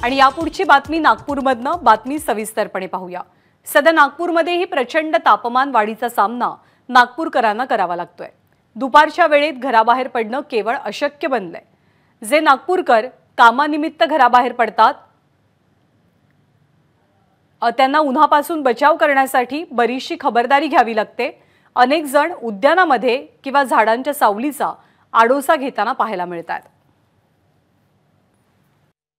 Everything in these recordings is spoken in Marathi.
आणि यापुढची बातमी नागपूरमधनं, बातमी सविस्तरपणे पाहूया। सध्या नागपूरमध्येही प्रचंड तापमान वाढीचा सामना नागपूरकरांना करावा लागतोय। दुपारच्या वेळेत घराबाहेर पडणं केवळ अशक्य बनलंय। जे नागपूरकर कामानिमित्त घराबाहेर पडतात त्यांना उन्हापासून बचाव करण्यासाठी बरीचशी खबरदारी घ्यावी लागते। अनेक जण उद्यानामध्ये किंवा झाडांच्या सावलीचा आडोसा घेताना पाहायला मिळतात।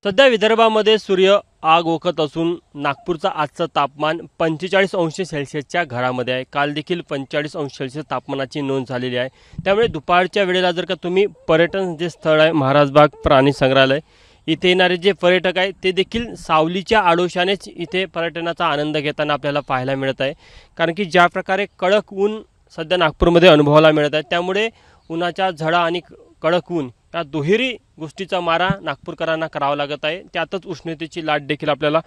सध्या विदर्भामध्ये सूर्य आग ओकत असून नागपूरचा आजचं तापमान 45 अंश सेल्सिअसच्या घरामध्ये आहे। काल देखील 45 अंश सेल्सिअस तापमानाची नोंद झालेली आहे। त्यामुळे दुपारच्या वेळेला जर का तुम्ही पर्यटन जे स्थळ आहे महाराजबाग प्राणी संग्रहालय, इथे येणारे जे पर्यटक आहेत ते देखील सावलीच्या आडोशानेच इथे पर्यटनाचा आनंद घेताना आपल्याला पाहायला मिळत आहे। कारण की ज्या प्रकारे कडक ऊन सध्या नागपूरमध्ये अनुभवायला मिळत आहे, त्यामुळे उन्हाच्या झळा आणि कडक ऊन या दुहेरी गोष्टीचा मारा नागपूरकरांना करावा लागत आहे। त्यातच उष्णतेची लाट देखील आपल्याला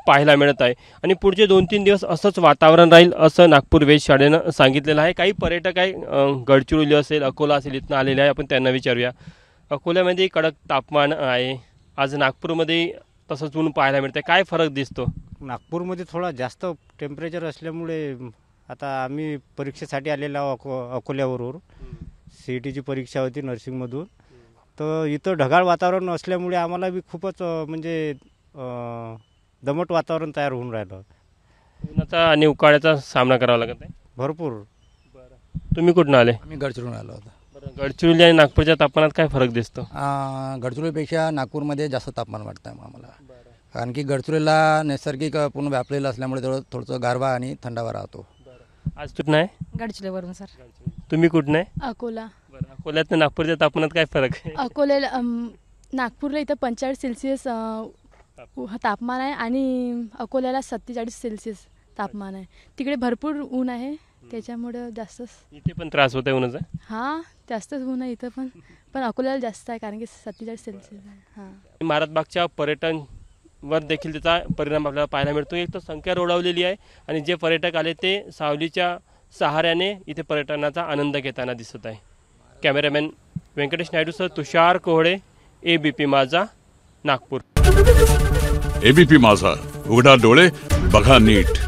पाहायला मिळत आहे आणि पुढचे 2-3 दिवस असंच वातावरण राहील असं नागपूर वेधशाळेनं सांगितलेलं आहे। काही पर्यटक आहे गडचिरोली असेल, अकोला असेल, इथनं आलेले आहे। आपण त्यांना विचारूया। अकोल्यामध्ये कडक तापमान आहे, आज नागपूरमध्ये तसंच ऊन पाहायला मिळते, काय फरक दिसतो? नागपूरमध्ये थोडा जास्त टेम्परेचर असल्यामुळे आता आम्ही परीक्षेसाठी आलेलो आहोत अकोल्यावरून। सीईटीची परीक्षा होती नर्सिंगमधून, तर इथं ढगाळ वातावरण असल्यामुळे आम्हाला बी खूपच म्हणजे दमट वातावरण तयार होऊन राहिलं। उन्हाचा आणि उकाड्याचा सामना करावा लागत आहे भरपूर। तुम्ही कुठून आले? आम्ही गडचिरोलीहून आलो होतो। गडचिरोली आणि नागपूरच्या तापमानात काय फरक दिसतो? गडचिरोलीपेक्षा नागपूरमध्ये जास्त तापमान वाटतं आम्हाला, कारण की गडचिरोलीला नैसर्गिक पूर्ण व्यापलेलं असल्यामुळे थोडंसं गारवा आणि थंडावा राहतो। आज कुठं आहे? गडचिरोलीवरून सर। तुम्ही कुठं आहे? अकोला। अकोल्यात नागपूरच्या तापमानात काय फरक आहे? अकोल्याला नागपूरला इथं 45 सेल्सिअस तापमान आहे आणि अकोल्याला 47 सेल्सिअस तापमान आहे। तिकडे भरपूर ऊन आहे, त्याच्यामुळे जास्तच इथे पण त्रास होत आहे उन्हाचा? हां, जास्तच ऊन आहे इथं पण अकोल्याला जास्त आहे, कारण की 47 सेल्सिअस आहे। हां, महाराजबागच्या पर्यटन वर देखील त्याचा परिणाम आपल्याला पाहायला मिळतो। एक तर संख्या रोडावलेली आहे आणि जे पर्यटक आले ते सावलीच्या सहाऱ्याने इथे पर्यटनाचा आनंद घेताना दिसत आहे। कॅमेरामॅन व्यंकटेश नायडूसह तुषार कोहळे, एबीपी माझा, नागपूर। एबीपी माझा, उघडा डोळे बघा नीट।